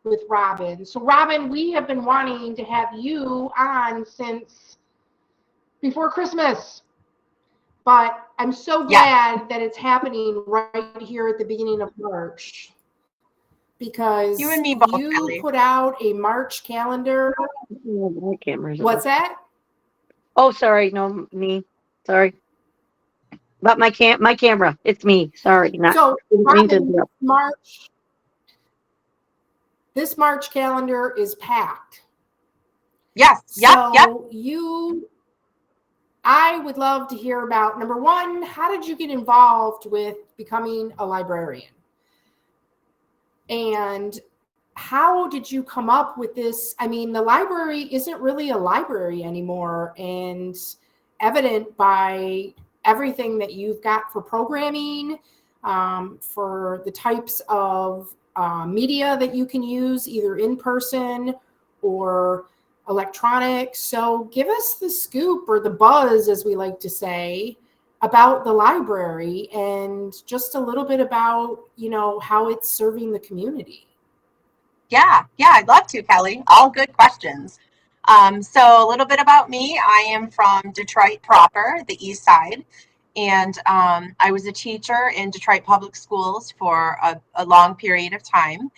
with Robin. So Robin, we have been wanting to have you on since before Christmas, but I'm so glad that it's happening right here at the beginning of March, because you and me both, you Kelly. put out a March calendar. My camera's on. What's that? Oh, sorry, no, me. Sorry. But my camera. It's me. Sorry, not. So Didn't mean to Robin, interrupt. this March calendar is packed. Yes. So I would love to hear about, number one, how did you get involved with becoming a librarian? And how did you come up with this? I mean, the library isn't really a library anymore, and evident by everything that you've got for programming, for the types of media that you can use, either in person or electronic. So give us the scoop, or the buzz, as we like to say, about the library, and just a little bit about, how it's serving the community. Yeah, I'd love to, Kelly. All good questions. So a little bit about me. I am from Detroit proper, the East Side, and I was a teacher in Detroit public schools for a long period of time.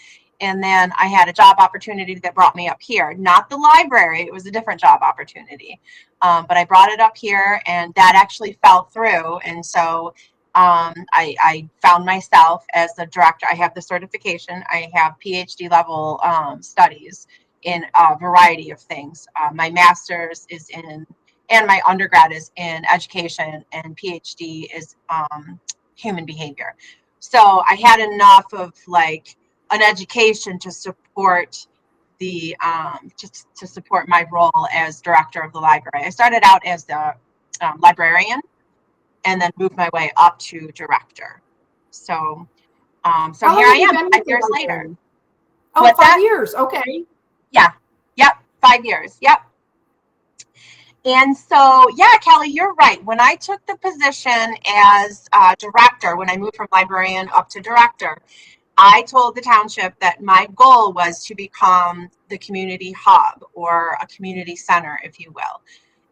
And then I had a job opportunity that brought me up here. Not the library, it was a different job opportunity. But I brought it up here, and that actually fell through. And so I found myself as the director. I have the certification. I have PhD level studies in a variety of things. My master's is in, and my undergrad is in education, and PhD is human behavior. So I had enough of an education to support the to support my role as director of the library. I started out as the librarian, and then moved my way up to director. So here I am 5 years later. Oh, what's 5 years. Okay. Yeah. Yep. 5 years. Yep. And so, Kelly, you're right. When I took the position as director, when I moved from librarian up to director, I told the township that my goal was to become the community hub, or a community center, if you will.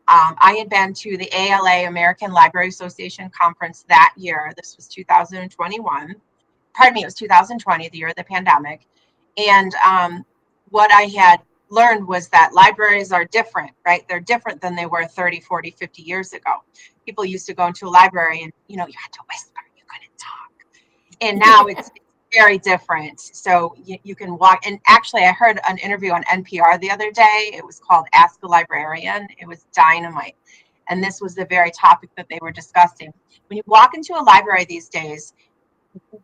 I had been to the ALA, American Library Association conference that year. This was 2021. Pardon me, it was 2020, the year of the pandemic. And what I had learned was that libraries are different, right? They're different than they were 30, 40, 50 years ago. People used to go into a library and, you had to whisper, you couldn't talk. And now it's very different. So you can walk. And actually, I heard an interview on NPR the other day. It was called Ask a Librarian. It was dynamite. And this was the very topic that they were discussing. When you walk into a library these days,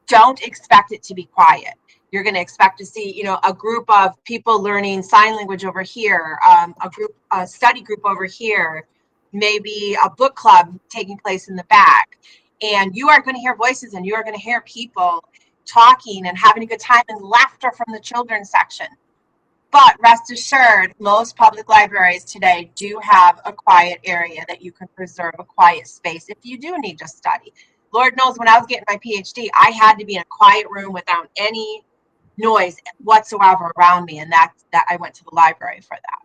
don't expect it to be quiet. You're going to expect to see, a group of people learning sign language over here, a study group over here, maybe a book club taking place in the back. And you are going to hear voices, and you are going to hear people talking and having a good time, and laughter from the children's section. But rest assured, most public libraries today do have a quiet area that you can preserve, a quiet space if you do need to study. Lord knows, when I was getting my PhD, I had to be in a quiet room without any noise whatsoever around me, and that I went to the library for that.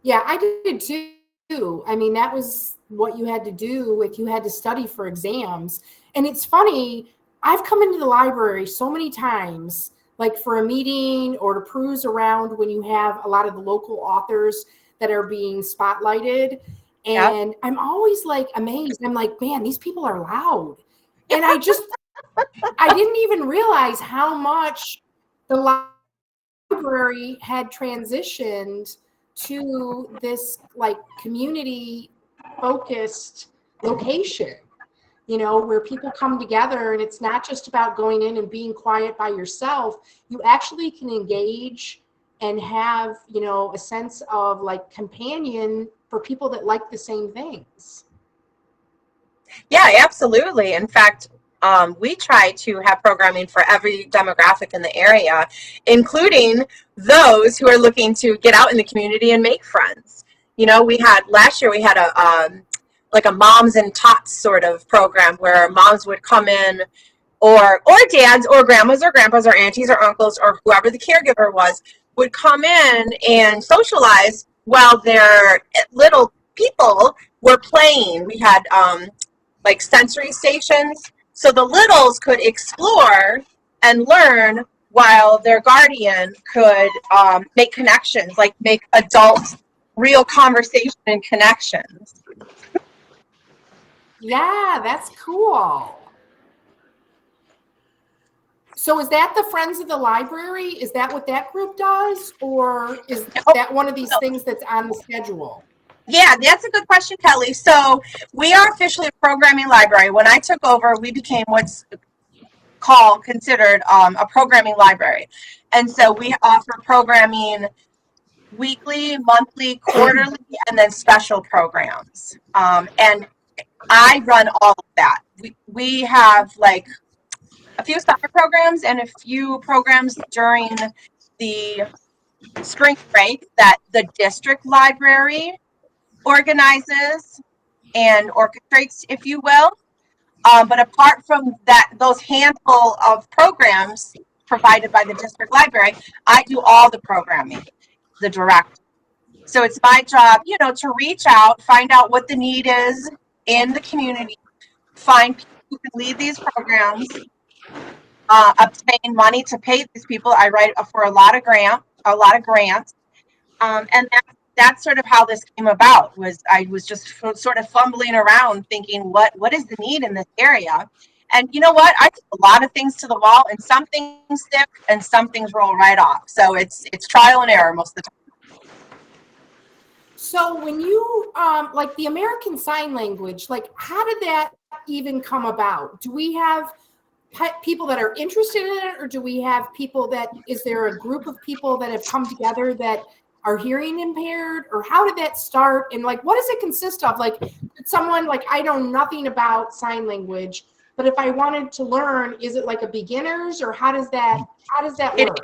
Yeah, I did too. I mean, that was what you had to do if you had to study for exams. And it's funny, I've come into the library so many times, like for a meeting or to peruse around when you have a lot of the local authors that are being spotlighted. And I'm always amazed. I'm like, man, these people are loud. And I didn't even realize how much the library had transitioned to this community focused location, where people come together, and it's not just about going in and being quiet by yourself. You actually can engage and have, a sense of companion for people that like the same things. Yeah, absolutely. In fact, we try to have programming for every demographic in the area, including those who are looking to get out in the community and make friends. Last year we had a moms and tots sort of program where moms would come in or dads or grandmas or grandpas or aunties or uncles or whoever the caregiver was would come in and socialize while their little people were playing. We had like sensory stations, so the littles could explore and learn while their guardian could make connections, like make adult real conversation and connections. Yeah, that's cool. So is that the Friends of the Library? Is that what that group does? Or is that one of these things that's on the schedule? Yeah, that's a good question, Kelly. So we are officially a programming library. When I took over, we became what's considered a programming library. And so we offer programming weekly, monthly, quarterly, and then special programs. And I run all of that. We have like a few summer programs and a few programs during the spring break that the district library organizes and orchestrates, if you will. But apart from that, those handful of programs provided by the district library, I do all the programming, the direct. So it's my job, to reach out, find out what the need is in the community, find people who can lead these programs, obtain money to pay these people. I write for a lot of grants, and that's sort of how this came about. I was just sort of fumbling around, thinking, what is the need in this area? And you know what? I put a lot of things to the wall, and some things stick, and some things roll right off. So it's trial and error most of the time. So when you like the American Sign Language, like how did that even come about? Do we have people that are interested in it, or do we have people is there a group of people that have come together that are hearing impaired, or how did that start? And like, what does it consist of? Like someone like, I know nothing about sign language, but if I wanted to learn, is it like a beginner's, or how does that work?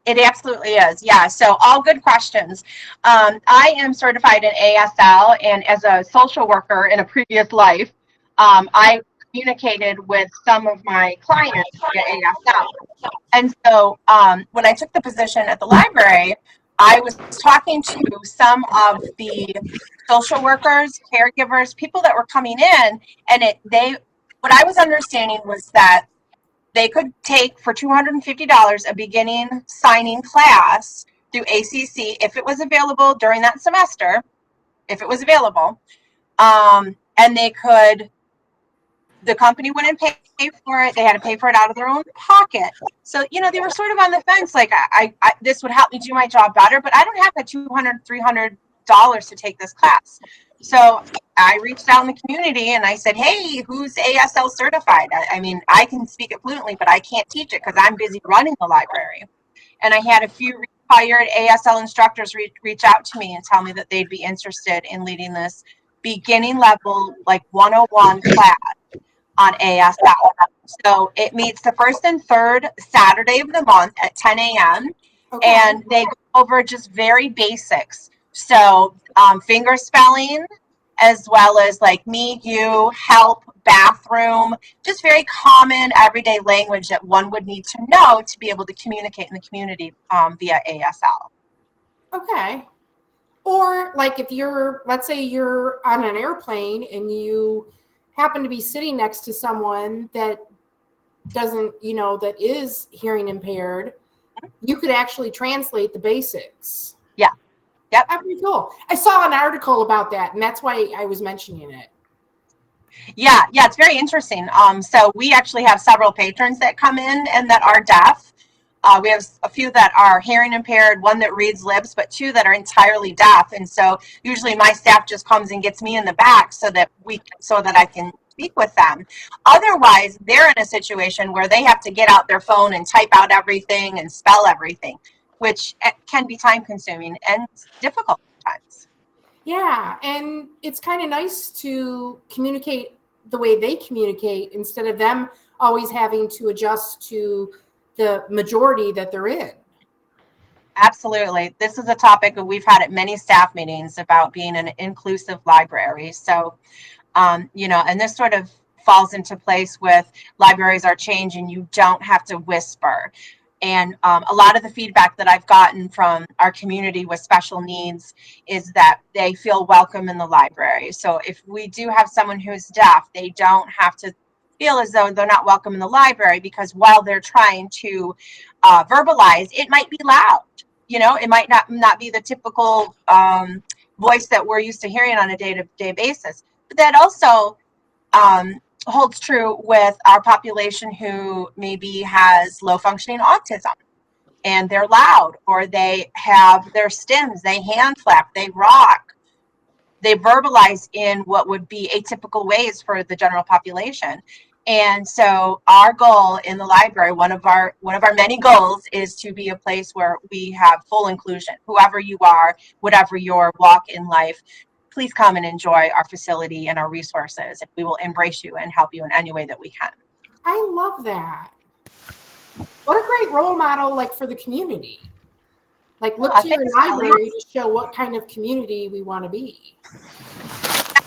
It absolutely is. Yeah. So all good questions. I am certified in ASL, and as a social worker in a previous life, I communicated with some of my clients via ASL. And so when I took the position at the library, I was talking to some of the social workers, caregivers, people that were coming in, and what I was understanding was that they could take for $250 a beginning signing class through ACC if it was available during that semester, if it was available, and the company wouldn't pay for it. They had to pay for it out of their own pocket. So, they were sort of on the fence, like, I this would help me do my job better, but I don't have the $200, $300 to take this class. So I reached out in the community and I said, hey, who's ASL certified? I mean, I can speak it fluently, but I can't teach it because I'm busy running the library. And I had a few retired ASL instructors reach out to me and tell me that they'd be interested in leading this beginning level, like 101 class on ASL. So it meets the first and third Saturday of the month at 10 a.m. Okay. And they go over just very basics. So finger spelling, as well as like me, you, help, bathroom, just very common everyday language that one would need to know to be able to communicate in the community via ASL. Okay. Or like if let's say you're on an airplane and you happen to be sitting next to someone that doesn't, that is hearing impaired, you could actually translate the basics. Yeah. Yep. That'd be cool. I saw an article about that, and that's why I was mentioning it. Yeah, it's very interesting. So we actually have several patrons that come in and that are deaf. We have a few that are hearing impaired, one that reads lips, but two that are entirely deaf. And so usually my staff just comes and gets me in the back so that I can speak with them. Otherwise, they're in a situation where they have to get out their phone and type out everything and spell everything, which can be time consuming and difficult sometimes. Yeah, and it's kind of nice to communicate the way they communicate instead of them always having to adjust to the majority that they're in. Absolutely. This is a topic that we've had at many staff meetings about being an inclusive library. So, and this sort of falls into place with libraries are changing. You don't have to whisper. And a lot of the feedback that I've gotten from our community with special needs is that they feel welcome in the library. So if we do have someone who's deaf, they don't have to feel as though they're not welcome in the library, because while they're trying to verbalize, it might be loud. You know, it might not be the typical voice that we're used to hearing on a day-to-day basis. But that also holds true with our population who maybe has low functioning autism, and they're loud, or they have their stims, they hand flap, they rock, they verbalize in what would be atypical ways for the general population. And so our goal in the library, one of our many goals, is to be a place where we have full inclusion. Whoever you are, whatever your walk in life, please come and enjoy our facility and our resources. And we will embrace you and help you in any way that we can. I love that. What a great role model, like, for the community. Like, look to your library to show what kind of community we want to be.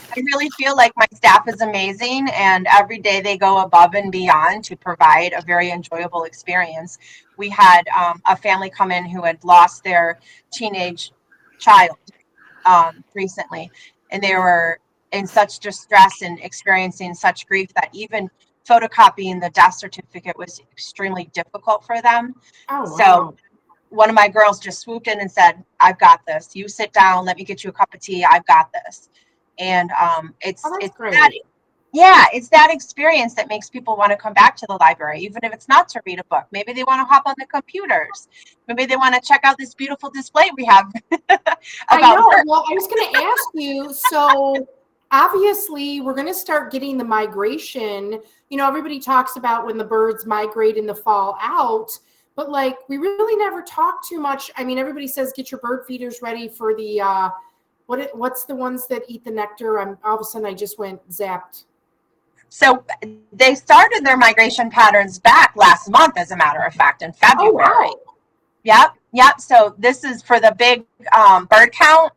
I really feel like my staff is amazing, and every day they go above and beyond to provide a very enjoyable experience. We had a family come in who had lost their teenage child recently, and they were in such distress and experiencing such grief that even photocopying the death certificate was extremely difficult for them. Oh, wow. So one of my girls just swooped in and said, "I've got this. You sit down. Let me get you a cup of tea. I've got this." And it's great. It's that experience that makes people want to come back to the library, even if it's not to read a book. Maybe they want to hop on the computers. Maybe they want to check out this beautiful display we have. I know. Well, I was going to ask you, so obviously we're going to start getting the migration. You know, everybody talks about when the birds migrate in the fall out, but like we really never talk too much. I mean, everybody says get your bird feeders ready for the what's the ones that eat the nectar? All of a sudden I just went zapped. So they started their migration patterns back last month, as a matter of fact, in February. Oh, wow. Yep. So this is for the big bird count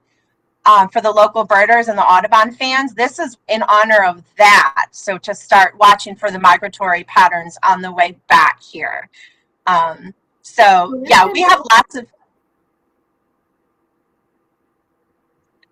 for the local birders and the Audubon fans. This is in honor of that. So to start watching for the migratory patterns on the way back here. We have lots of.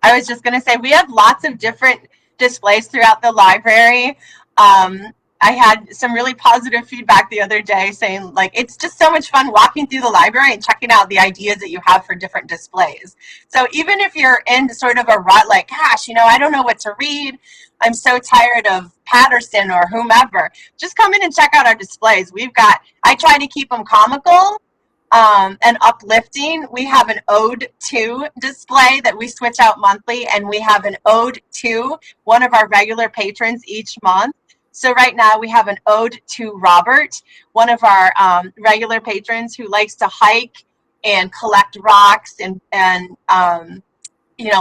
I was just going to say, we have lots of different displays throughout the library. I had some really positive feedback the other day saying, like, it's just so much fun walking through the library and checking out the ideas that you have for different displays. So even if you're in sort of a rut, like, gosh, you know, I don't know what to read, I'm so tired of Patterson or whomever, just come in and check out our displays. I try to keep them comical and uplifting. We have an ode to display that we switch out monthly, and we have an ode to one of our regular patrons each month. So right now we have an ode to Robert, one of our regular patrons who likes to hike and collect rocks and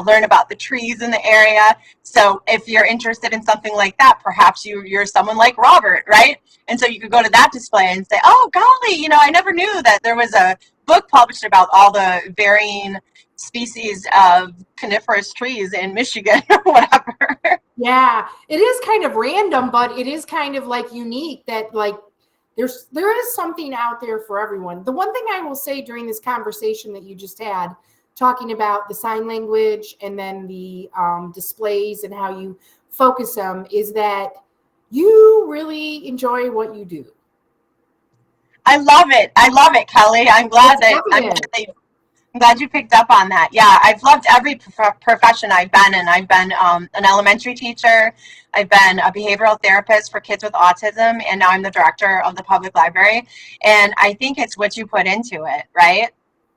learn about the trees in the area. So if you're interested in something like that, perhaps you're someone like Robert, right? And so you could go to that display and say, oh, golly, you know, I never knew that there was a book published about all the varying species of coniferous trees in Michigan or whatever. Yeah, it is kind of random, but it is kind of like unique that like there is something out there for everyone. The one thing I will say during this conversation that you just had, talking about the sign language and then the displays and how you focus them, is that you really enjoy what you do. I love it, Kelly. I'm glad you picked up on that. Yeah, I've loved every profession I've been in. I've been an elementary teacher. I've been a behavioral therapist for kids with autism, and now I'm the director of the public library. And I think it's what you put into it, right?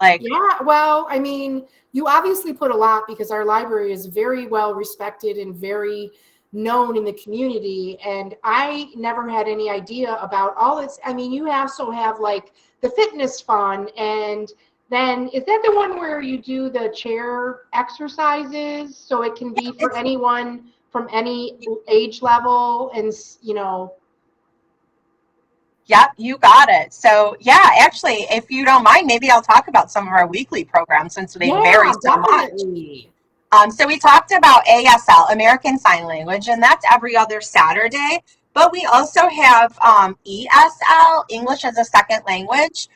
Yeah, well, I mean, you obviously put a lot, because our library is very well respected and very known in the community. And I never had any idea about all this. I mean, you also have like the fitness fund, and then is that the one where you do the chair exercises? So it can be for anyone from any age level, and you know. Yep, you got it. So yeah, actually, if you don't mind, maybe I'll talk about some of our weekly programs, since they vary so definitely. much. So we talked about ASL, American Sign Language, and that's every other Saturday But we also have ESL, English as a Second Language.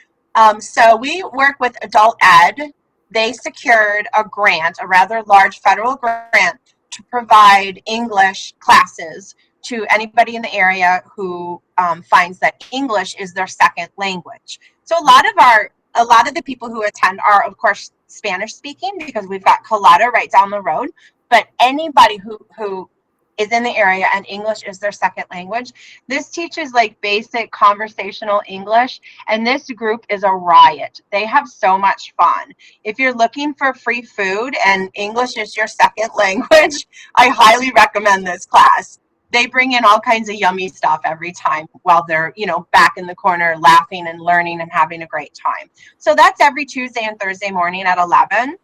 So we work with Adult Ed. They secured a grant, a rather large federal grant, to provide English classes to anybody in the area who finds that English is their second language. So a lot of the people who attend are, of course, Spanish speaking, because we've got Coletta right down the road. But anybody who is in the area and English is their second language, this teaches like basic conversational English, and this group is a riot. They have so much fun. If you're looking for free food and English is your second language, I highly recommend this class. They bring in all kinds of yummy stuff every time while they're, back in the corner laughing and learning and having a great time. So that's every Tuesday and Thursday morning at 11.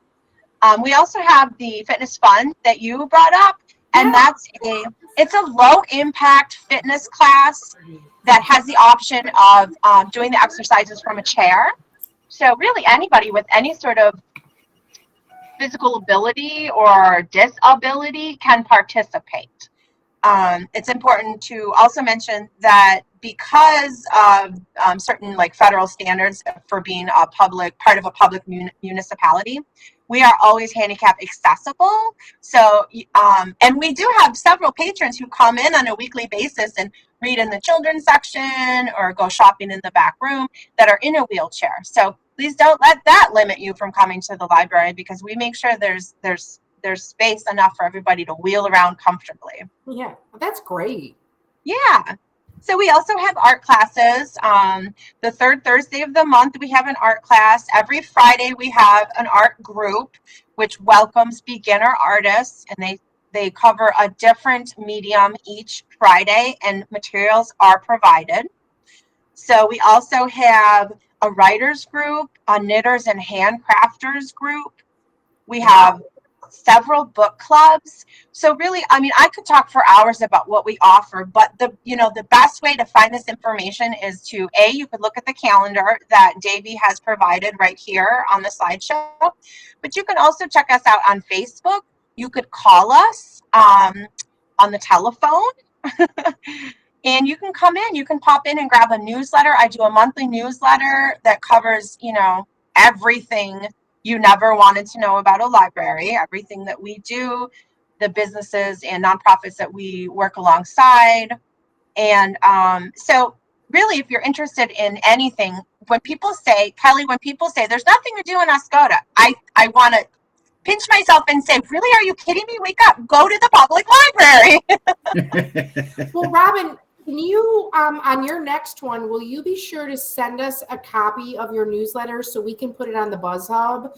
We also have the fitness fun that you brought up, and it's a low impact fitness class that has the option of doing the exercises from a chair. So really anybody with any sort of physical ability or disability can participate. It's important to also mention that because of certain like federal standards for being part of a public municipality, we are always handicap accessible. So, and we do have several patrons who come in on a weekly basis and read in the children's section or go shopping in the back room that are in a wheelchair. So please don't let that limit you from coming to the library, because we make sure there's space enough for everybody to wheel around comfortably. Yeah, that's great. Yeah. So we also have art classes. The third Thursday of the month, we have an art class. Every Friday, we have an art group, which welcomes beginner artists, and they cover a different medium each Friday, and materials are provided. So we also have a writers group, a knitters and handcrafters group. We have several book clubs. So really, I mean, I could talk for hours about what we offer, but the best way to find this information is to, you could look at the calendar that Davey has provided right here on the slideshow, but you can also check us out on Facebook. You could call us on the telephone and you can come in, you can pop in and grab a newsletter. I do a monthly newsletter that covers, everything you never wanted to know about a library, everything that we do, the businesses and nonprofits that we work alongside. And so really, if you're interested in anything, when people say, Kelly, there's nothing to do in Oscoda, I want to pinch myself and say, really, are you kidding me? Wake up, go to the public library. Well, Robin, can you, on your next one, will you be sure to send us a copy of your newsletter so we can put it on the Buzz Hub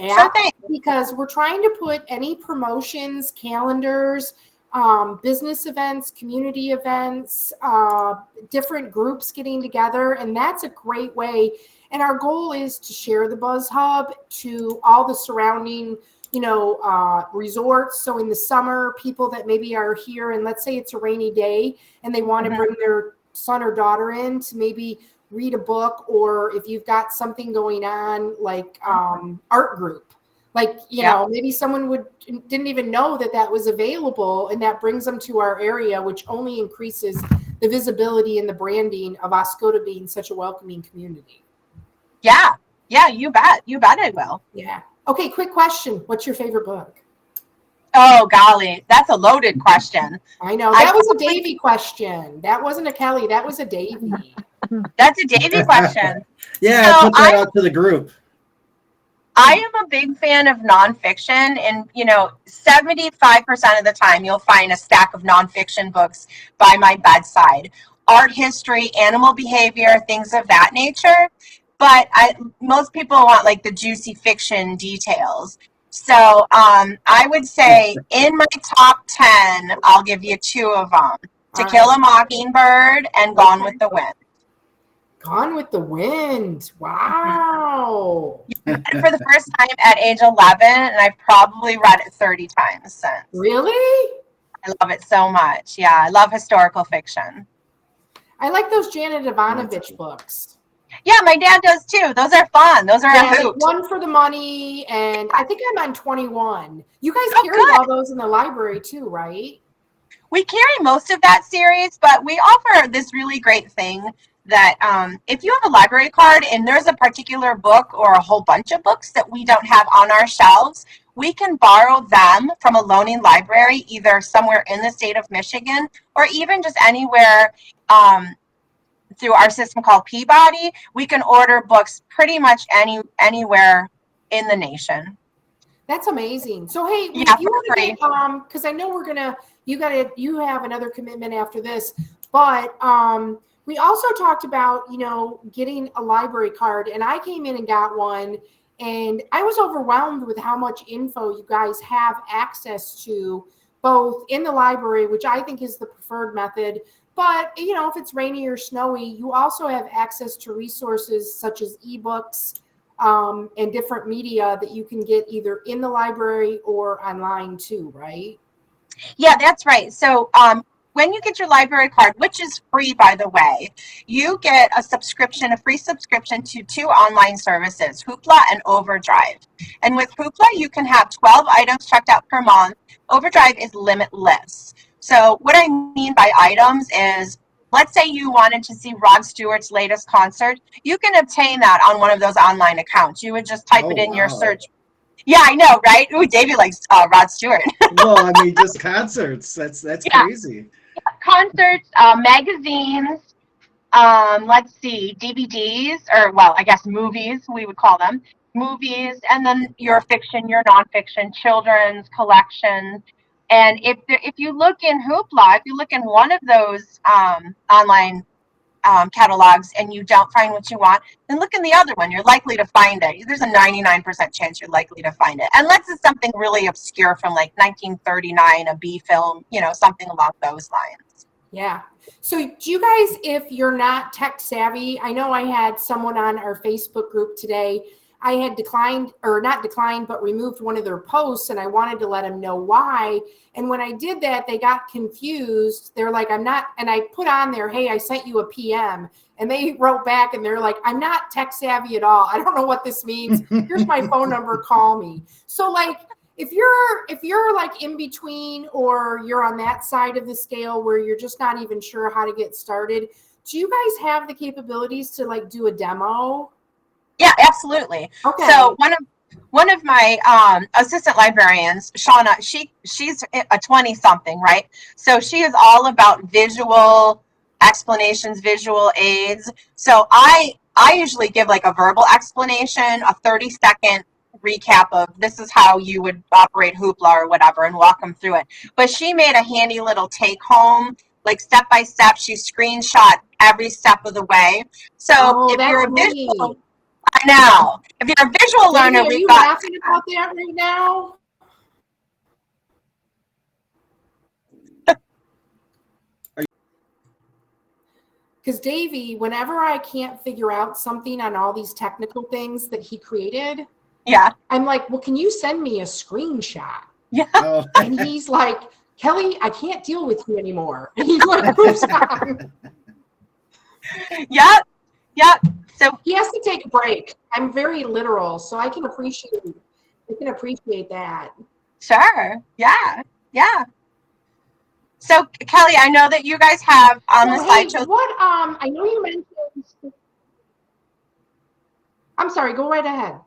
app? Sure thing. Because we're trying to put any promotions, calendars, business events, community events, different groups getting together, and that's a great way. And our goal is to share the Buzz Hub to all the surrounding resorts. So in the summer, people that maybe are here, and let's say it's a rainy day and they want to bring their son or daughter in to maybe read a book, or if you've got something going on like art group, like, maybe someone didn't even know that was available, and that brings them to our area, which only increases the visibility and the branding of Oscoda being such a welcoming community. Yeah, you bet I will. Yeah. Okay, quick question. What's your favorite book? Oh, golly, that's a loaded question. I know. That was a Davey question. That wasn't a Kelly. That was a Davey. That's a Davey question. Yeah, so I put that out to the group. I am a big fan of nonfiction, and 75% of the time you'll find a stack of nonfiction books by my bedside. Art history, animal behavior, things of that nature. But most people want like the juicy fiction details. So I would say in my top 10, I'll give you two of them. To Kill a Mockingbird and Gone with the Wind. Gone with the Wind. Wow. I read it for the first time at age 11, and I've probably read it 30 times since. Really? I love it so much. Yeah, I love historical fiction. I like those Janet Ivanovich books. Yeah, my dad does too. Those are fun. Those are a hoot. One for the Money, and I think I'm on 21. You guys carry all those in the library too, right? We carry most of that series, but we offer this really great thing that if you have a library card and there's a particular book or a whole bunch of books that we don't have on our shelves, we can borrow them from a loaning library, either somewhere in the state of Michigan or even just anywhere through our system called Peabody. We can order books pretty much anywhere in the nation. That's amazing. So hey, yeah, you want to get because I know you have another commitment after this, but we also talked about, getting a library card, and I came in and got one, and I was overwhelmed with how much info you guys have access to, both in the library, which I think is the preferred method, but if it's rainy or snowy, you also have access to resources such as ebooks and different media that you can get either in the library or online too, right? Yeah, that's right. So when you get your library card, which is free, by the way, you get a free subscription to 2 online services, Hoopla and Overdrive. And with Hoopla, you can have 12 items checked out per month. Overdrive is limitless. So what I mean by items is, let's say you wanted to see Rod Stewart's latest concert. You can obtain that on one of those online accounts. You would just type it in your search. Yeah, I know, right? Ooh, Davey likes Rod Stewart. Well, I mean, just concerts. That's crazy. Concerts, magazines, let's see, DVDs, or well, I guess movies, we would call them. Movies, and then your fiction, your nonfiction, children's collections. And if you look in Hoopla, if you look in one of those online catalogs and you don't find what you want, then look in the other one. You're likely to find it. There's a 99% chance you're likely to find it. Unless it's something really obscure from like 1939, a B film, something along those lines. Yeah. So do you guys, if you're not tech savvy, I know I had someone on our Facebook group today, I had removed one of their posts, and I wanted to let them know why. And when I did that, they got confused. They're like, I'm not, and I put on there, hey, I sent you a PM. And they wrote back and they're like, I'm not tech savvy at all. I don't know what this means. Here's my phone number, call me. So like, if you're like in between, or you're on that side of the scale where you're just not even sure how to get started, do you guys have the capabilities to like do a demo? Yeah, absolutely. Okay. So one of my assistant librarians, Shauna, she's a 20-something, right? So she is all about visual explanations, visual aids. So I usually give like a verbal explanation, a 30-second recap of this is how you would operate Hoopla or whatever, and walk them through it. But she made a handy little take home, like step by step. She screenshot every step of the way. So if you're a visual, I know. If you're a visual learner, are you laughing about that right now? Because Davey, whenever I can't figure out something on all these technical things that he created, yeah, I'm like, well, can you send me a screenshot? Yeah. Oh. And he's like, Kelly, I can't deal with you anymore. And he like moves on. Yep. So he has to take a break. I'm very literal, so I can appreciate that. Sure. Yeah. So Kelly, I know that you guys have on the slideshow. What I know you mentioned. I'm sorry, go right ahead.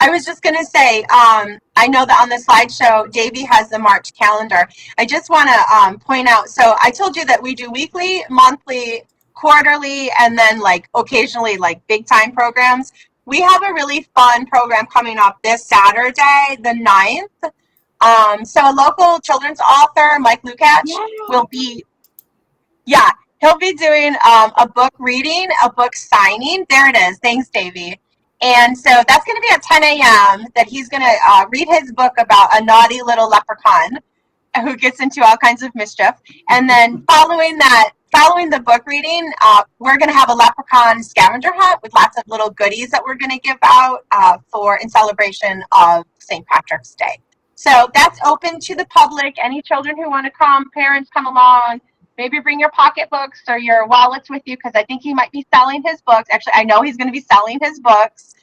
I was just going to say, I know that on the slideshow, Davey has the March calendar. I just want to point out, so I told you that we do weekly, monthly, quarterly, and then like occasionally like big time programs. We have a really fun program coming up this Saturday, the 9th. So a local children's author, Mike Lukács, will be, he'll be doing a book reading, a book signing. There it is. Thanks, Davey. And so that's going to be at 10 a.m. that he's going to read his book about a naughty little leprechaun who gets into all kinds of mischief. And then following the book reading, we're going to have a leprechaun scavenger hunt with lots of little goodies that we're going to give out in celebration of St. Patrick's Day. So that's open to the public. Any children who want to come, parents, come along. Maybe bring your pocketbooks or your wallets with you, because I think he might be selling his books. Actually, I know he's going to be selling his books.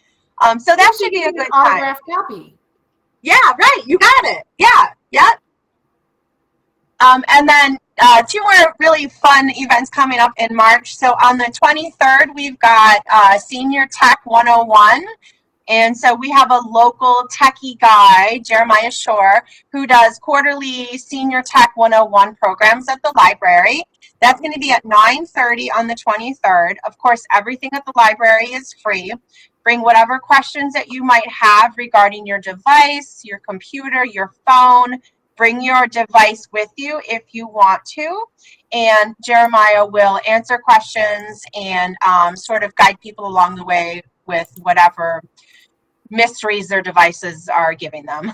So that should be a good time. Autographed copy. Yeah, right. You got it. Yeah. And then two more really fun events coming up in March. So on the 23rd, we've got Senior Tech 101. And so we have a local techie guy, Jeremiah Shore, who does quarterly Senior Tech 101 programs at the library. That's going to be at 9:30 on the 23rd. Of course, everything at the library is free. Bring whatever questions that you might have regarding your device, your computer, your phone. Bring your device with you if you want to. And Jeremiah will answer questions and sort of guide people along the way with whatever mysteries their devices are giving them.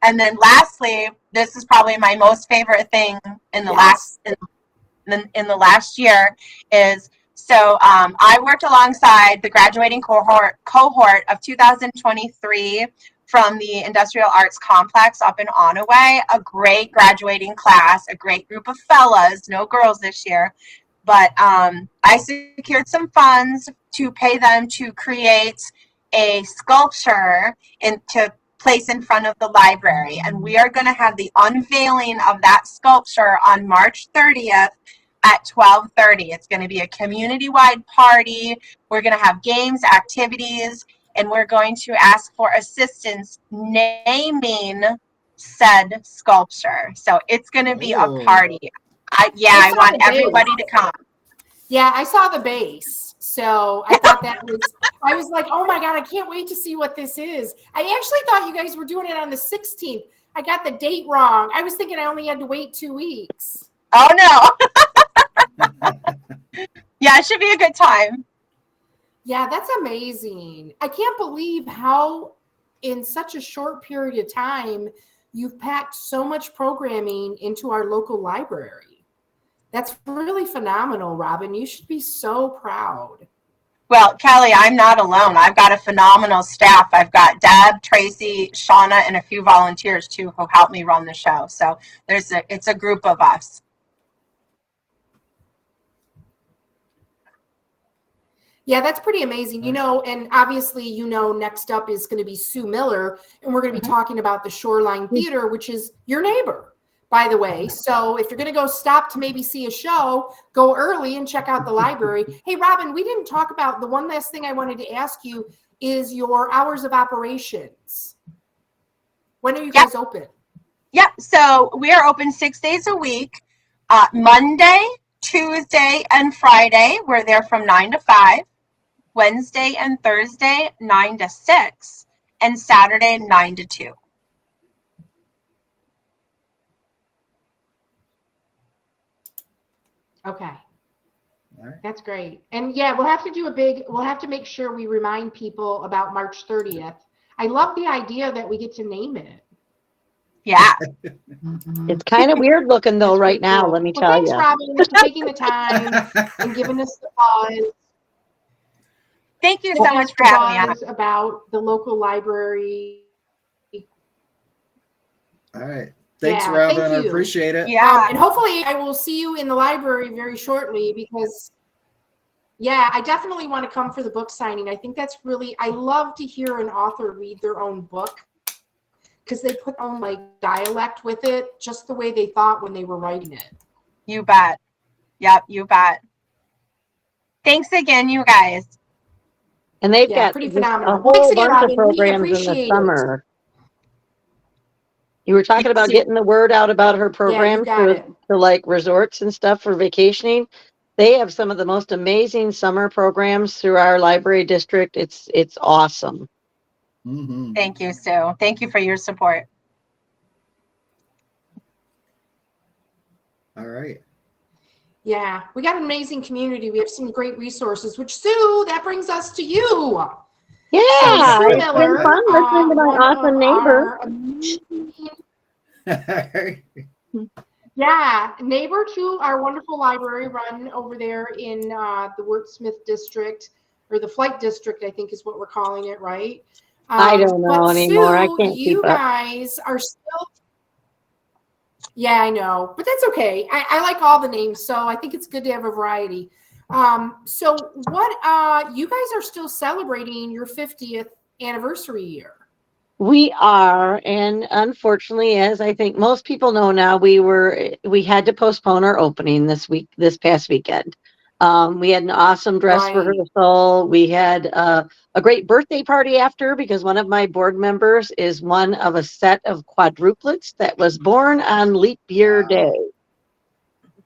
And then lastly, this is probably my most favorite thing in the last year is, so I worked alongside the graduating cohort of 2023 from the Industrial Arts Complex up in Onaway, a great graduating class, a great group of fellas, no girls this year. But I secured some funds to pay them to create a sculpture to place in front of the library. And we are going to have the unveiling of that sculpture on March 30th at 12:30. It's going to be a community-wide party. We're going to have games, activities, and we're going to ask for assistance naming said sculpture. So it's going to be a party. I want everybody to come. Yeah, I saw the base. So I thought I was like, oh my God, I can't wait to see what this is. I actually thought you guys were doing it on the 16th. I got the date wrong. I was thinking I only had to wait 2 weeks. Oh no. Yeah, it should be a good time. Yeah, that's amazing. I can't believe how in such a short period of time you've packed so much programming into our local library. That's really phenomenal, Robin. You should be so proud. Well, Kelly, I'm not alone. I've got a phenomenal staff. I've got Deb, Tracy, Shauna, and a few volunteers too who help me run the show. So it's a group of us. Yeah, that's pretty amazing. And obviously, next up is going to be Sue Miller, and we're going to be talking about the Shoreline Theater, which is your neighbor, by the way. So if you're going to go stop to maybe see a show, go early and check out the library. Hey, Robin, we didn't talk about the one last thing I wanted to ask you is your hours of operations. When are you guys open? Yep. So we are open 6 days a week. Monday, Tuesday, and Friday, we're there from 9 to 5. Wednesday and Thursday, 9 to 6. And Saturday, 9 to 2. Okay. All right. That's great. And yeah, we'll have to make sure we remind people about March 30th. I love the idea that we get to name it. Yeah. It's kind of weird looking though right now, let me tell Thanks, you. Robin, for taking the time and giving us the buzz. Thank you so much for having me on. About the local library. All right. Thanks, Yeah, Robin. thank I you. appreciate it. Yeah. And hopefully I will see you in the library very shortly because, yeah, I definitely want to come for the book signing. I think that's I love to hear an author read their own book because they put on dialect with it, just the way they thought when they were writing it. You bet. Yep, you bet. Thanks again, you guys. And they've got pretty a phenomenal. whole Thanks again, bunch of Robin. We programs in the appreciate summer. You were talking about getting the word out about her programs to resorts and stuff for vacationing. They have some of the most amazing summer programs through our library district. It's awesome. Mm-hmm. Thank you, Sue. Thank you for your support. All right. Yeah, we got an amazing community. We have some great resources, which, Sue, that brings us to you. Yeah, so Sue it's been fun listening to my awesome neighbor. Yeah, neighbor to our wonderful library run over there in the Wordsmith district, or the Flight district, I think is what we're calling it, right? I don't know anymore. Sue, I can't keep up. You guys are still... Yeah, I know, but that's okay. I like all the names, so I think it's good to have a variety. So what, you guys are still celebrating your 50th anniversary year. We are, and unfortunately, as I think most people know now, we had to postpone our opening this past weekend. We had an awesome dress Right. rehearsal. We had a great birthday party after, because one of my board members is one of a set of quadruplets that was born on leap year Wow. day.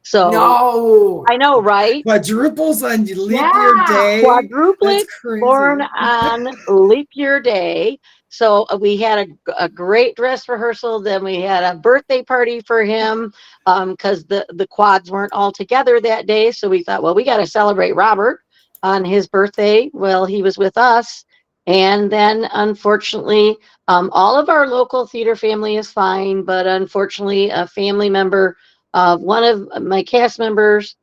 So No. I know, right? Quadruples on leap year Yeah. day. That's Quadruplets born crazy. on leap year day. So we had a great dress rehearsal. Then we had a birthday party for him because the quads weren't all together that day. So we thought, well, we got to celebrate Robert on his birthday. Well, he was with us. And then unfortunately, all of our local theater family is fine. But unfortunately, a family member of one of my cast members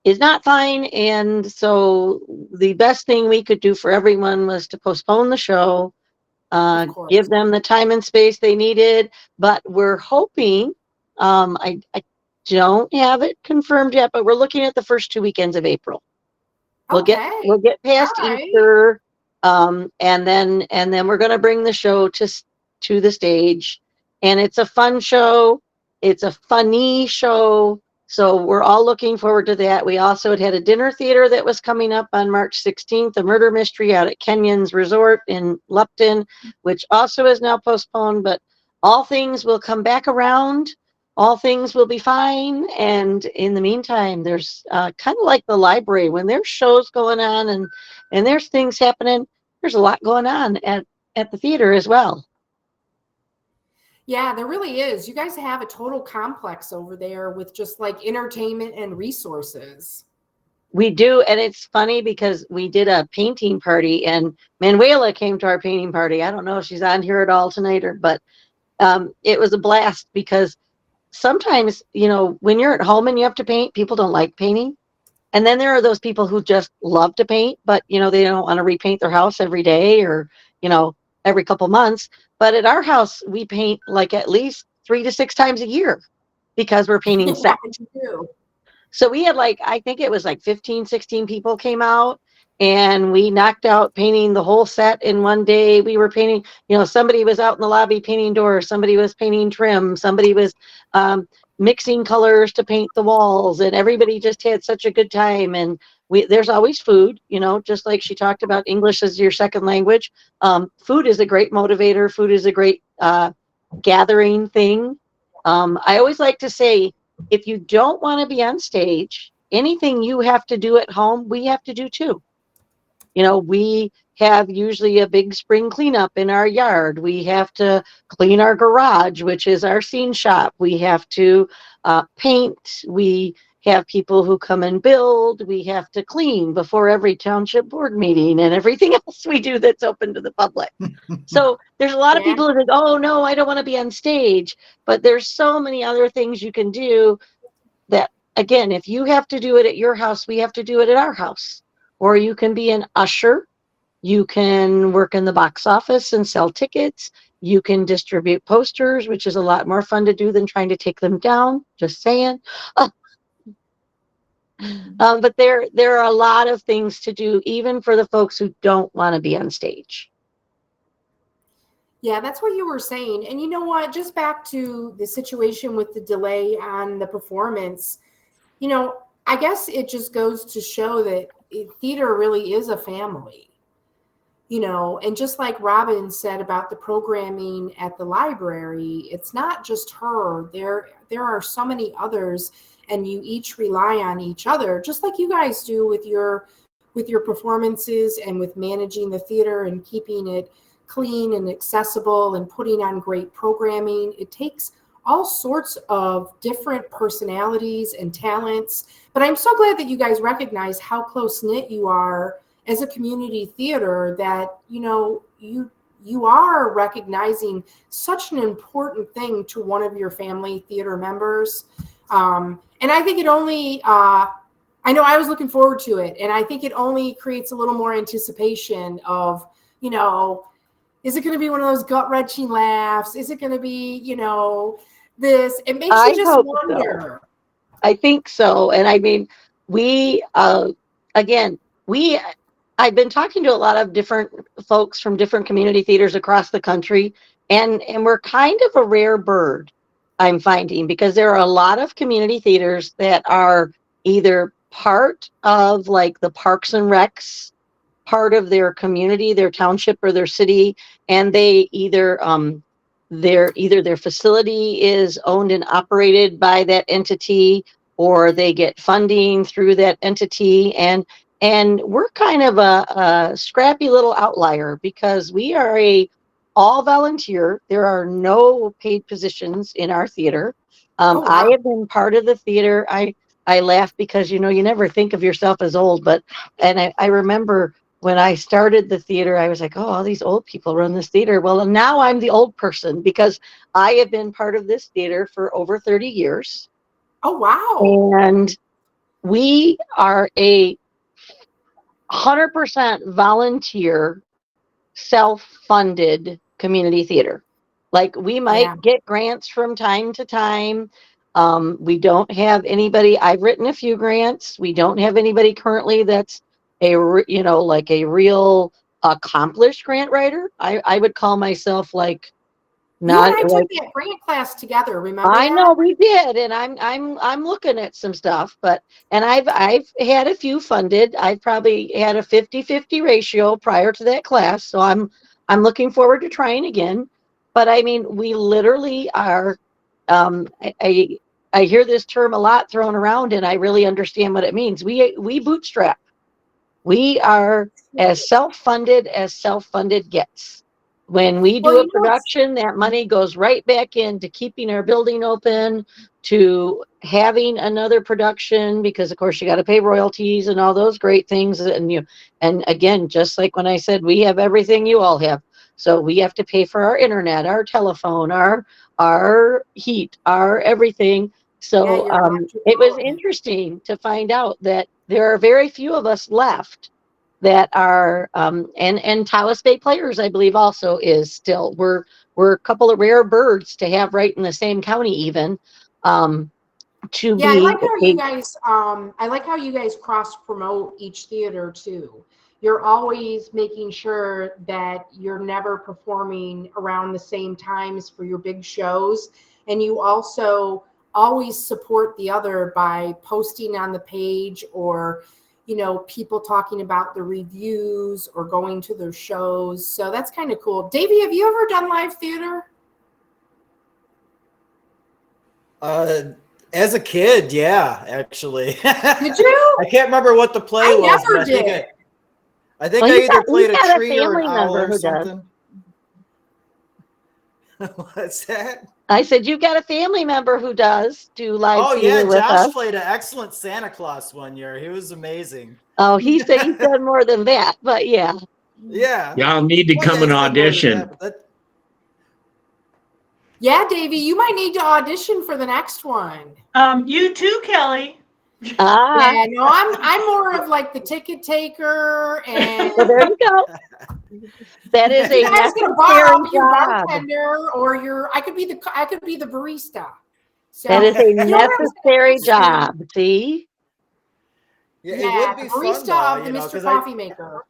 is not fine. And so the best thing we could do for everyone was to postpone the show, Of course. give them the time and space they needed. But we're hoping, I don't have it confirmed yet, but we're looking at the first 2 weekends of April. We'll Okay. get past All right. Easter, and then we're going to bring the show to the stage, and it's a fun show. It's a funny show, so we're all looking forward to that. We also had a dinner theater that was coming up on March 16th, a murder mystery out at Kenyon's Resort in Lupton, which also is now postponed. But all things will come back around. All things will be fine. And in the meantime, there's kind of like the library, when there's shows going on and there's things happening, there's a lot going on at the theater as well. Yeah, there really is. You guys have a total complex over there with just like entertainment and resources. We do. And it's funny because we did a painting party and Manuela came to our painting party. I don't know if she's on here at all tonight but it was a blast because sometimes, when you're at home and you have to paint, people don't like painting. And then there are those people who just love to paint, but, they don't want to repaint their house every day or, every couple months. But at our house, we paint like at least 3 to 6 times a year because we're painting sets. What did you do? So we had I think it was 15, 16 people came out and we knocked out painting the whole set in one day. We were painting, somebody was out in the lobby painting doors, somebody was painting trim, somebody was mixing colors to paint the walls, and everybody just had such a good time. And there's always food, just like she talked about English as your second language. Food is a great motivator. Food is a great gathering thing. I always like to say, if you don't want to be on stage, anything you have to do at home, we have to do too. We have usually a big spring cleanup in our yard. We have to clean our garage, which is our scene shop. We have to paint. We have people who come and build. We have to clean before every township board meeting and everything else we do that's open to the public. So there's a lot of people who think, oh, no, I don't want to be on stage. But there's so many other things you can do that, again, if you have to do it at your house, we have to do it at our house. Or you can be an usher. You can work in the box office and sell tickets. You can distribute posters, which is a lot more fun to do than trying to take them down. Just saying. But there are a lot of things to do, even for the folks who don't want to be on stage. Yeah, that's what you were saying. And you know what? Just back to the situation with the delay on the performance, I guess it just goes to show that theater really is a family. And just like Robin said about the programming at the library, it's not just her. There are so many others, and you each rely on each other, just like you guys do with your performances and with managing the theater and keeping it clean and accessible and putting on great programming. It takes all sorts of different personalities and talents. But I'm so glad that you guys recognize how close-knit you are as a community theater, that you are recognizing such an important thing to one of your family theater members. And I think it only I know I was looking forward to it, and I think it only creates a little more anticipation of, is it going to be one of those gut-wrenching laughs? Is it going to be, this? It makes you just wonder. So. I think so. And I mean, we, again, I've been talking to a lot of different folks from different community theaters across the country, and we're kind of a rare bird, I'm finding, because there are a lot of community theaters that are either part of like the Parks and Recs part of their community, their township or their city, and they either their facility is owned and operated by that entity, or they get funding through that entity. And we're kind of a scrappy little outlier because we are a all volunteer. There are no paid positions in our theater. Oh, wow. I have been part of the theater. I laugh because, you never think of yourself as old, and I remember when I started the theater, I was like, oh, all these old people run this theater. Well, now I'm the old person because I have been part of this theater for over 30 years. Oh, wow. And we are a 100% volunteer, self-funded community theater. Like, we might get grants from time to time. We don't have anybody. I've written a few grants. We don't have anybody currently that's like a real accomplished grant writer. I would call myself like not. You and I like, took that grant class together. Remember I that? know we did, and I'm looking at some stuff, and I've had a few funded. I've probably had a 50-50 ratio prior to that class, so I'm looking forward to trying again. But I mean, we literally are. I hear this term a lot thrown around, and I really understand what it means. We bootstrap. We are as self-funded gets. When we do a production, that money goes right back into keeping our building open, to having another production, because of course you got to pay royalties and all those great things. And again, just like when I said, we have everything you all have. So we have to pay for our internet, our telephone, our heat, our everything. So it was interesting to find out that there are very few of us left that are and Taos Bay Players, I believe, also is still. We're a couple of rare birds to have right in the same county, even. I like how you guys cross promote each theater too. You're always making sure that you're never performing around the same times for your big shows, and you also always support the other by posting on the page, or people talking about the reviews or going to their shows. So that's kind of cool. Davey, have you ever done live theater? As a kid, yeah, actually. Did you? I can't remember what the play was. I never did. I think I either played a tree or an owl or something. What's that? I said, you've got a family member who does do live theater with Josh us. played an excellent Santa Claus one year. He was amazing. Oh, he said he's done more than that, but yeah. Yeah. Y'all need to come and audition. Yeah, Davey, you might need to audition for the next one. You too, Kelly. Yeah, no, I'm more of like the ticket taker, and well, there you go. That is a necessary job. Bartender, or I could be the barista. So, that is a necessary job. See? Yeah, it would be barista fun, of the Mr. Coffee Maker.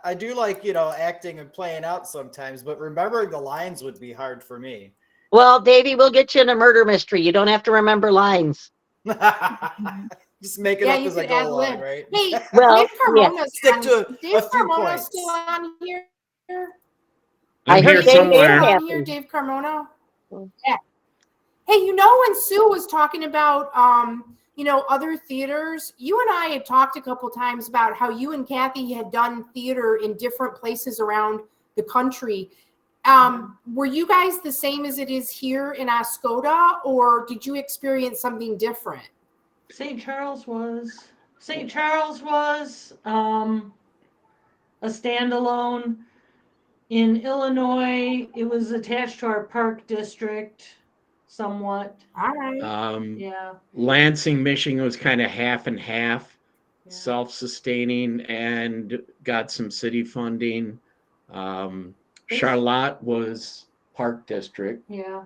I do like, acting and playing out sometimes, but remembering the lines would be hard for me. Well, Davey, we'll get you in a murder mystery. You don't have to remember lines. Just make it up as I go along, right? Hey, well, Dave Carmona's stick to Dave a few Carmona's points. still on here. I'm here somewhere. On here, Dave Carmona. Yeah. Hey, when Sue was talking about other theaters, you and I had talked a couple times about how you and Kathy had done theater in different places around the country. Were you guys the same as it is here in Oscoda, or did you experience something different? St. Charles was a standalone. In Illinois, it was attached to our park district somewhat. All right. Yeah. Lansing, Michigan was kind of half and half, self-sustaining, and got some city funding. Charlotte was park district. Yeah.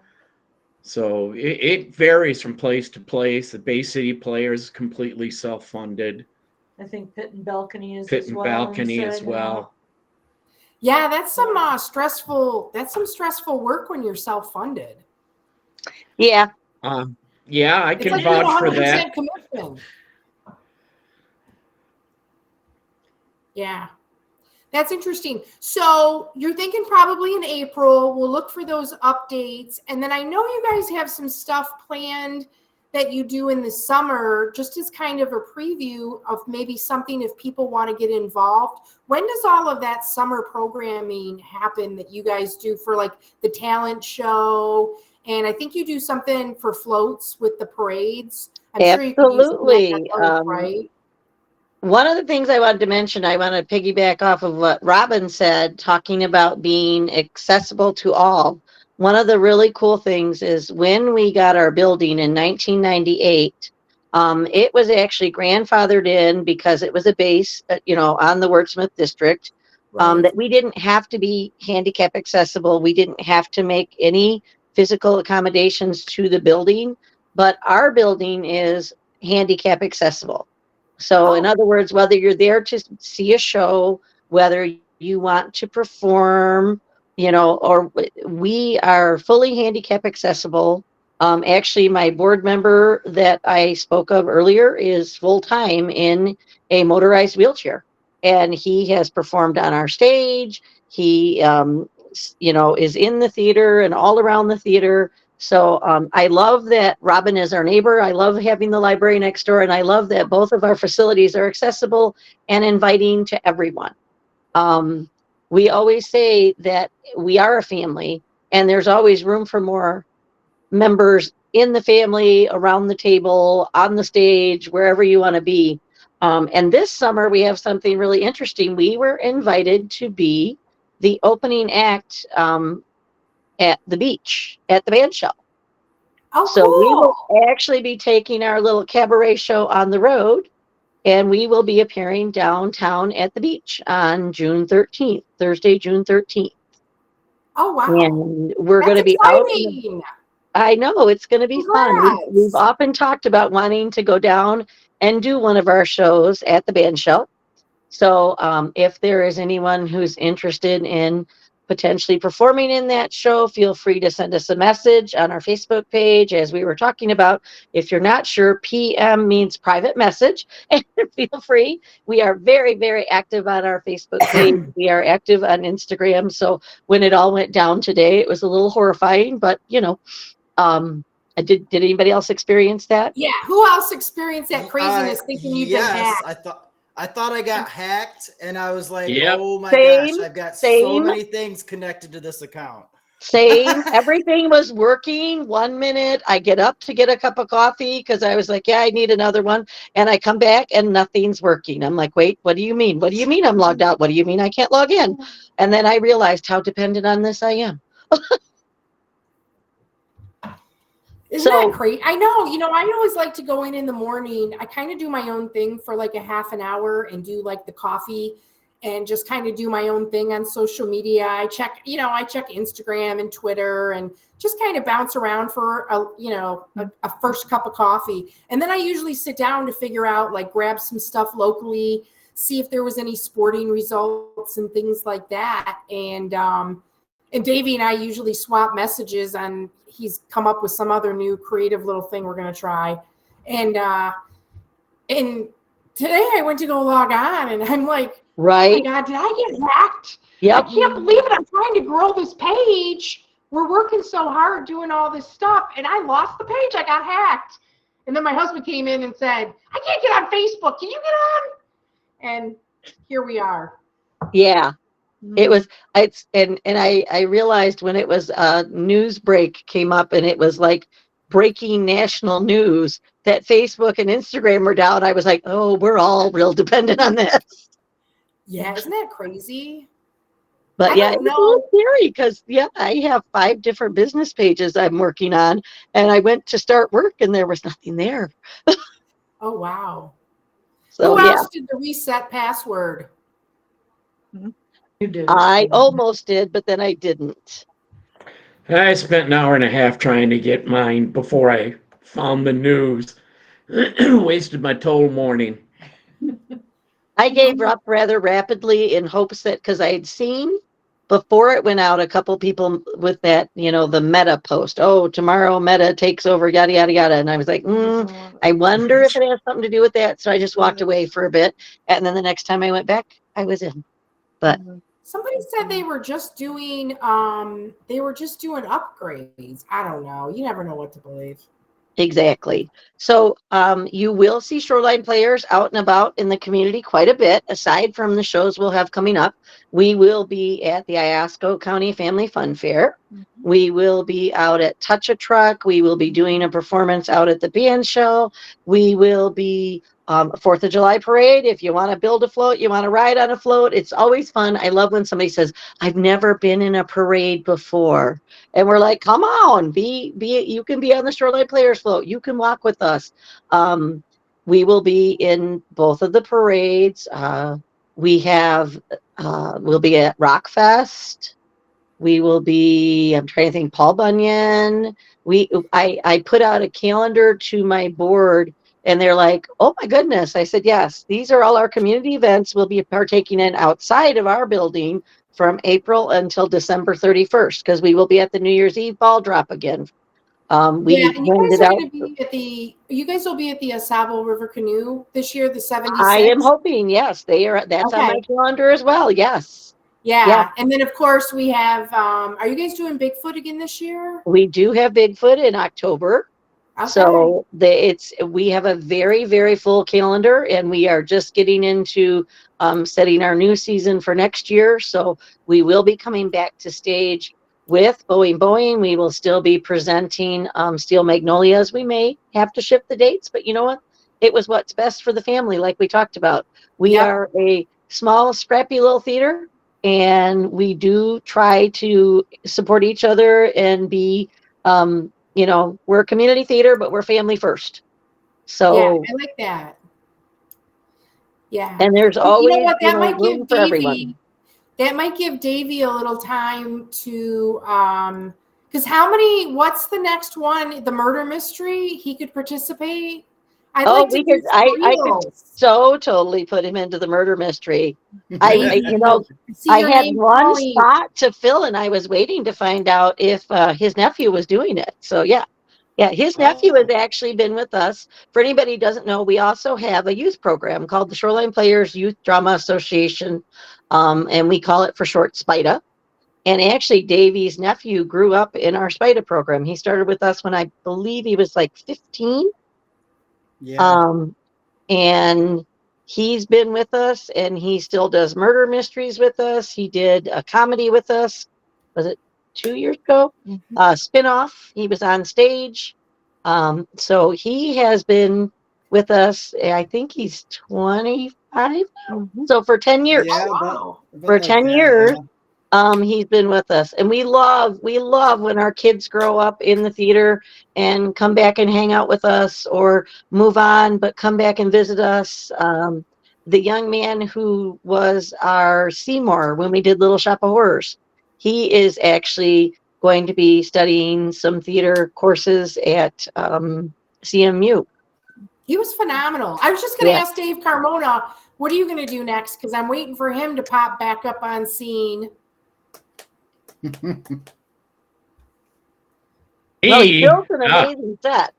So it varies from place to place. The Bay City Players completely self-funded. I think Pit and Balcony is Pit as and well. Balcony as inside well. Yeah, that's some stressful work when you're self-funded. Yeah. Yeah, I It's can like you vouch for that. 100% commission. Yeah. That's interesting. So you're thinking probably in April. We'll look for those updates. And then I know you guys have some stuff planned that you do in the summer, just as kind of a preview of maybe something if people want to get involved. When does all of that summer programming happen that you guys do for like the talent show? And I think you do something for floats with the parades. I'm sure you could use some of that Absolutely. float, right? One of the things I wanted to mention, I want to piggyback off of what Robin said, talking about being accessible to all. One of the really cool things is when we got our building in 1998, it was actually grandfathered in because it was a base, on the Wordsmith district, Right. that we didn't have to be handicap accessible. We didn't have to make any physical accommodations to the building, but our building is handicap accessible. So, in Oh. other words, whether you're there to see a show, whether you want to perform, or we are fully handicap accessible. Actually, my board member that I spoke of earlier is full time in a motorized wheelchair, and he has performed on our stage. He, is in the theater and all around the theater. So I love that Robin is our neighbor. I love having the library next door, and I love that both of our facilities are accessible and inviting to everyone. We always say that we are a family, and there's always room for more members in the family, around the table, on the stage, wherever you want to be. And this summer, we have something really interesting. We were invited to be the opening act at the beach, at the band shell. Oh, So we will cool. actually be taking our little cabaret show on the road, and we will be appearing downtown at the beach on June 13th, Thursday, June 13th. Oh, wow. And we're going That's to be out in the, exciting. I know it's going to be fun. We've Congrats. often talked about wanting to go down and do one of our shows at the band shell. So if there is anyone who's interested in potentially performing in that show, feel free to send us a message on our Facebook page. As we were talking about, if you're not sure, PM means private message. And feel free. We are very, very active on our Facebook page. We are active on Instagram. So when it all went down today, it was a little horrifying, but did anybody else experience that? Yeah. Who else experienced that craziness thinking you've been Yes, hacked? I thought I got hacked, and I was like, Yep. oh my Same, gosh, I've got so same. many things connected to this account. Same. Everything was working. 1 minute, I get up to get a cup of coffee because I was like, yeah, I need another one. And I come back and nothing's working. I'm like, wait, what do you mean? What do you mean I'm logged out? What do you mean I can't log in? And then I realized how dependent on this I am. Isn't that crazy? I know. I always like to go in the morning. I kind of do my own thing for like a half an hour and do like the coffee and just kind of do my own thing on social media. I check Instagram and Twitter and just kind of bounce around for a first cup of coffee. And then I usually sit down to figure out, like, grab some stuff locally, see if there was any sporting results and things like that. And Davey and I usually swap messages on, he's come up with some other new creative little thing we're going to try. And today I went to go log on and I'm like, right? Oh my God, did I get hacked? Yep. I can't believe it. I'm trying to grow this page. We're working so hard doing all this stuff and I lost the page. I got hacked. And then my husband came in and said, I can't get on Facebook. Can you get on? And here we are. Yeah. It was, I realized when it was news break came up and it was like breaking national news that Facebook and Instagram were down. I was like, oh, we're all real dependent on this. Yeah, isn't that crazy? But I yeah, don't it's a little know. scary because I have 5 different business pages I'm working on, and I went to start work and there was nothing there. Oh, wow. So Who yeah, else did the reset password? You did. I almost did, but then I didn't. I spent an hour and a half trying to get mine before I found the news. Wasted my total morning. I gave up rather rapidly in hopes that, because I had seen before it went out, a couple people with that, the Meta post. Oh, tomorrow Meta takes over, yada, yada, yada. And I was like, I wonder if it has something to do with that. So I just walked away for a bit. And then the next time I went back, I was in. But somebody said they were just doing upgrades. I don't know. You never know what to believe. exactly. So you will see Shoreline Players out and about in the community quite a bit. Aside from the shows we'll have coming up, we will be at the Iosco County Family Fun Fair. We will be out at Touch a Truck. We will be doing a performance out at the band shell. We will be 4th of July parade. If you want to build a float, you want to ride on a float, it's always fun. I love when somebody says, I've never been in a parade before. And we're like, come on, you can be on the Shoreline Players float. You can walk with us. We will be in both of the parades. We'll be at Rockfest. We will be, I'm trying to think, Paul Bunyan. I put out a calendar to my board and they're like, oh my goodness. I said, yes, these are all our community events we'll be partaking in outside of our building from April until December 31st, because we will be at the New Year's Eve ball drop again. And you guys are going to be you guys will be at the Oscoda River Canoe this year, the 76th. I am hoping, yes, they are. That's on my calendar as well. Yes. Yeah. And then of course we have, are you guys doing Bigfoot again this year? We do have Bigfoot in October. Okay. So we have a very, very full calendar, and we are just getting into setting our new season for next year. So we will be coming back to stage with Boeing. We will still be presenting Steel Magnolias. We may have to shift the dates, but you know what? It was what's best for the family, like we talked about. We are a small, scrappy little theater, and we do try to support each other and be we're a community theater, but we're family first. So I like that. Yeah. And there's always that might room give for everyone. That might give Davey a little time to because what's the next one? The murder mystery? He could participate. I could so totally put him into the murder mystery. I had one spot to fill, and I was waiting to find out if his nephew was doing it. So yeah, his nephew has actually been with us. For anybody who doesn't know, we also have a youth program called the Shoreline Players Youth Drama Association, and we call it for short SPIDA. And actually, Davey's nephew grew up in our SPIDA program. He started with us when I believe he was like 15. Yeah. And he's been with us, and he still does murder mysteries with us. He did a comedy with us. Was it 2 years ago? Spinoff. He was on stage. So he has been with us. I think he's 25 now. So for 10 years. Yeah, for 10 years. He's been with us, and we love when our kids grow up in the theater and come back and hang out with us, or move on but come back and visit us. The young man who was our Seymour when we did Little Shop of Horrors, he is actually going to be studying some theater courses at CMU. He was phenomenal. I was just going to ask Dave Carmona, what are you going to do next? Because I'm waiting for him to pop back up on scene. He built an amazing set.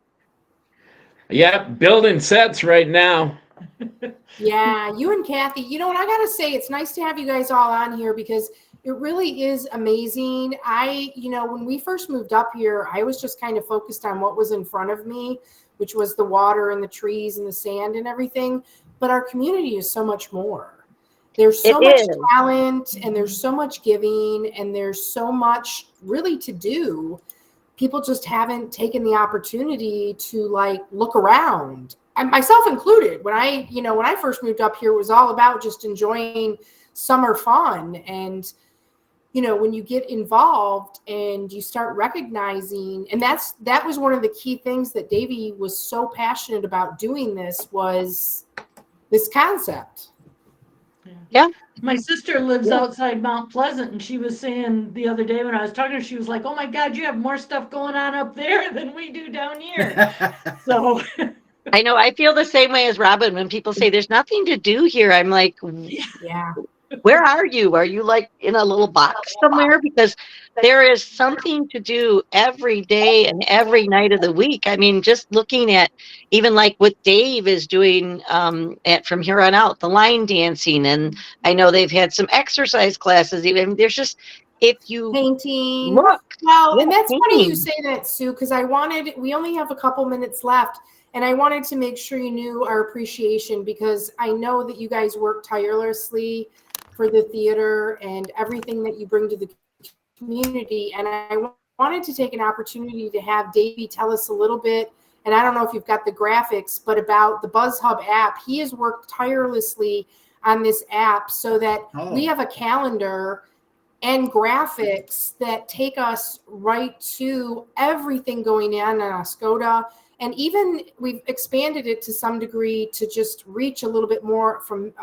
Yeah, building sets right now. Yeah, you and Kathy, and I gotta say, it's nice to have you guys all on here, because it really is amazing. When we first moved up here, I was just kind of focused on what was in front of me, which was the water and the trees and the sand and everything. But our community is so much more. There's so much talent, and there's so much giving, and there's so much really to do. People just haven't taken the opportunity to look around, and myself included. When I first moved up here, it was all about just enjoying summer fun. And when you get involved and you start recognizing, and that was one of the key things that Davey was so passionate about doing, was this concept. Yeah. My sister lives outside Mount Pleasant, and she was saying the other day when I was talking to her, she was like, oh my God, you have more stuff going on up there than we do down here. So I know. I feel the same way as Robin when people say there's nothing to do here. I'm like, Yeah. where are you? Are you like in a little box somewhere? Because there is something to do every day and every night of the week. I mean, just looking at even like what Dave is doing at from here on out, the line dancing, and I know they've had some exercise classes. Even there's just if you Painting. look, Well, yeah, and that's funny you painting. say that, Sue, because we only have a couple minutes left, and I wanted to make sure you knew our appreciation because I know that you guys work tirelessly for the theater and everything that you bring to the community. And I wanted to take an opportunity to have Davey tell us a little bit, and I don't know if you've got the graphics, but about the Buzz Hub app. He has worked tirelessly on this app so that we have a calendar and graphics that take us right to everything going on in Oscoda. And even we've expanded it to some degree to just reach a little bit more from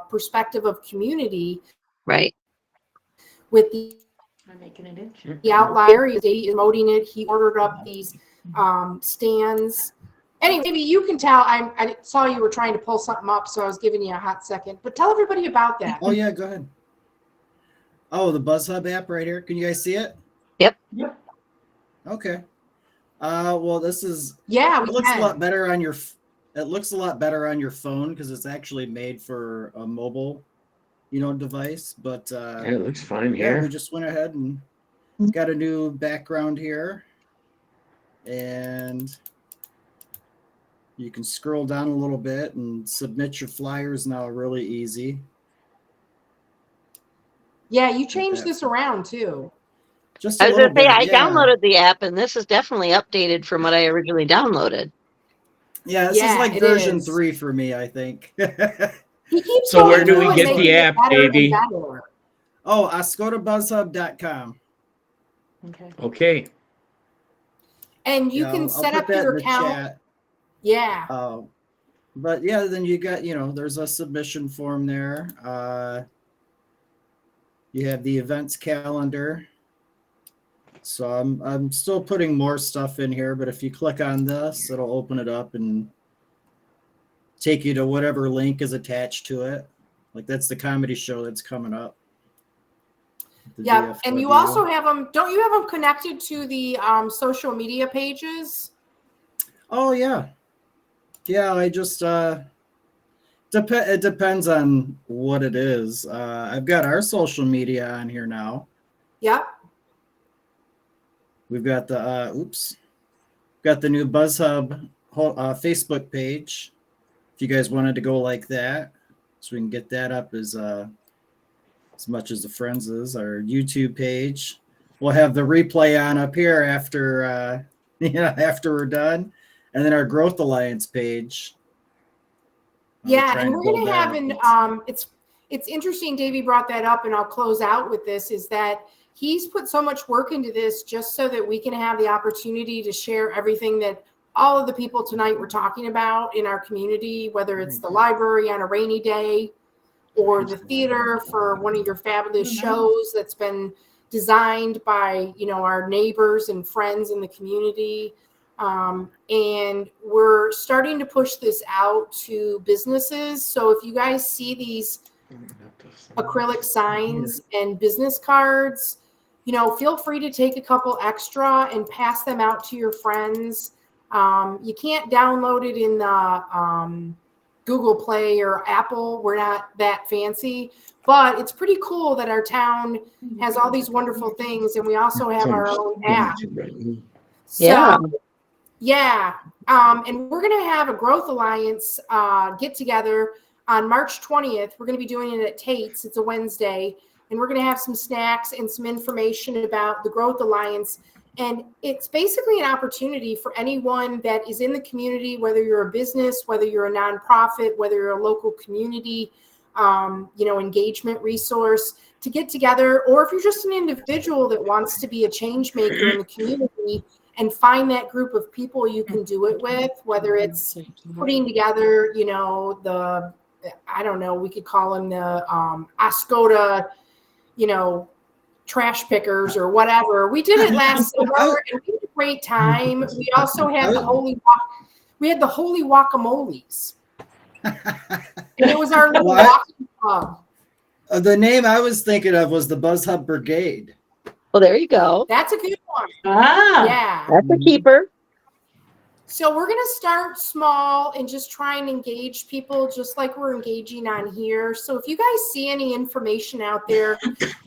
perspective of community. Right. With the I'm making it inch. the outlier, he's promoting it. He ordered up these stands. Anyway, maybe you can tell. I saw you were trying to pull something up, so I was giving you a hot second. But tell everybody about that. Oh yeah, go ahead. Oh, the Buzz Hub app right here. Can you guys see it? Yep. Okay. Well, this is. Yeah, It looks a lot better on your. It looks a lot better on your phone because it's actually made for a mobile, device. But Yeah, it looks fine yeah, we here. just went ahead and got a new background here, and you can scroll down a little bit and submit your flyers now. Really easy. Yeah, you changed this around too. Just I a was little gonna say bit. I Yeah. downloaded the app, and this is definitely updated from what I originally downloaded. Yeah, this is Yeah, like it version is. 3 for me, I think. He keeps So where going do through we and get making the it app, better and Davey? better. Oh, OscodaBuzzHub.com. Okay. Okay. And you Yeah, can I'll set put up that your in the account. chat. Yeah. But yeah, then you got, there's a submission form there. You have the events calendar. So I'm still putting more stuff in here, but if you click on this, it'll open it up and take you to whatever link is attached to it. Like that's the comedy show that's coming up. Yeah, and you DFW. also have them. Don't you have them connected to the social media pages? Oh yeah, yeah. I just it depends on what it is. I've got our social media on here now. Yep. We've got got the new Buzz Hub Facebook page. If you guys wanted to go like that, so we can get that up as much as the Friends is. Our YouTube page. We'll have the replay on up here after after we're done, and then our Growth Alliance page. Yeah, and we're going to have it's interesting. Davey brought that up, and I'll close out with this. Is that he's put so much work into this just so that we can have the opportunity to share everything that all of the people tonight were talking about in our community, whether it's the library on a rainy day or the theater for one of your fabulous shows that's been designed by, our neighbors and friends in the community. And we're starting to push this out to businesses. So if you guys see these acrylic signs and business cards, feel free to take a couple extra and pass them out to your friends. You can't download it in the Google Play or Apple. We're not that fancy, but it's pretty cool that our town has all these wonderful things, and we also have our own app. Yeah. So, yeah. And we're going to have a Growth Alliance get together on March 20th. We're going to be doing it at Tate's. It's a Wednesday. And we're going to have some snacks and some information about the Growth Alliance. And it's basically an opportunity for anyone that is in the community, whether you're a business, whether you're a nonprofit, whether you're a local community, engagement resource, to get together. Or if you're just an individual that wants to be a change maker in the community and find that group of people you can do it with, whether it's putting together, we could call them the Oscoda, trash pickers or whatever. We did it last summer and we had a great time. We also have the Holy Walk. We had the Holy Guacamoles. And it was our little What? walking club. The name I was thinking of was the Buzz Hub Brigade. Well, there you go. That's a good one. Ah, Yeah. That's a keeper. So we're going to start small and just try and engage people just like we're engaging on here. So if you guys see any information out there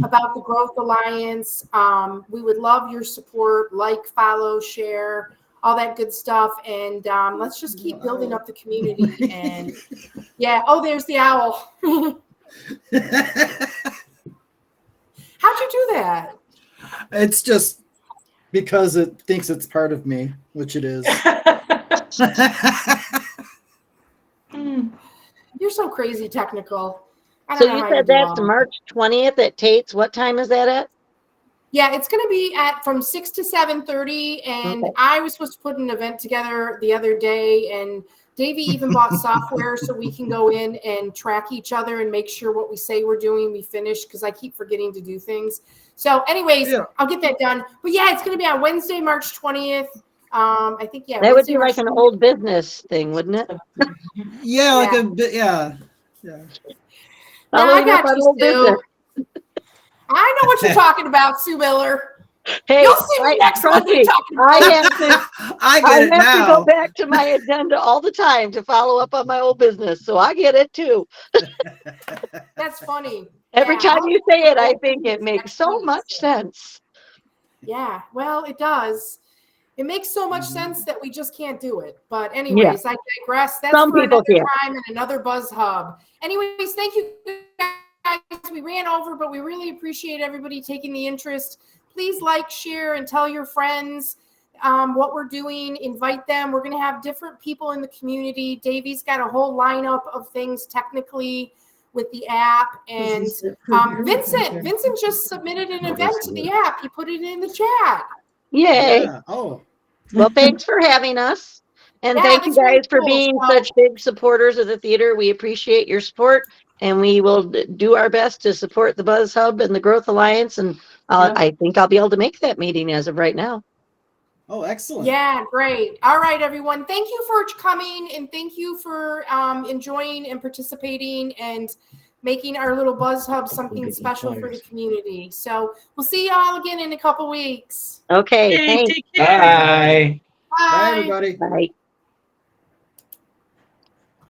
about the Growth Alliance, we would love your support, like, follow, share, all that good stuff. And let's just keep building up the community. And yeah, oh, there's the owl. How'd you do that? It's just because it thinks it's part of me, which it is. You're so crazy technical. I So don't know you how said do that's all. March 20th at Tate's. What time is that at? Yeah, it's going to be at from 6 to 7:30, and Okay. I was supposed to put an event together the other day, and Davey even bought software so we can go in and track each other and make sure what we say we're doing, we finish, because I keep forgetting to do things. So anyways, Yeah. I'll get that done. But yeah, it's going to be on Wednesday, March 20th. I think, yeah. That would Wednesday, be like March an 20th. old business thing, wouldn't it? Yeah, like Yeah. a bit. Yeah. Yeah, I Following up got on you, old Sue. business. I know what you're talking about, Sue Miller. Hey, You'll see me next trust month. You're me, talking I about. have to. I I get it have to go now. back to my agenda all the time to follow up on my old business, so I get it too. That's funny. Every Yeah, time I'll- you say it, I think it makes so much sense. Yeah, well, it does. It makes so much sense that we just can't do it. But anyways, I digress. That's Some for people another can. time and another Buzz Hub. Anyways, thank you guys. We ran over, but we really appreciate everybody taking the interest. Please like, share, and tell your friends what we're doing. Invite them. We're going to have different people in the community. Davey's got a whole lineup of things technically with the app. And Vincent just submitted an event to the app. He put it in the chat. Yay. Yeah. Oh. Well, thanks for having us. And Yeah, thank you that's really guys for cool. being So- such big supporters of the theater. We appreciate your support, and we will do our best to support the Buzz Hub and the Growth Alliance. And I think I'll be able to make that meeting as of right now. Oh, excellent. Yeah, great. All right, everyone. Thank you for coming, and thank you for enjoying and participating and making our little Buzz Hub something special for the community. So we'll see you all again in a couple weeks. Okay, hey, thanks. take care. Bye. Bye, everybody. Bye.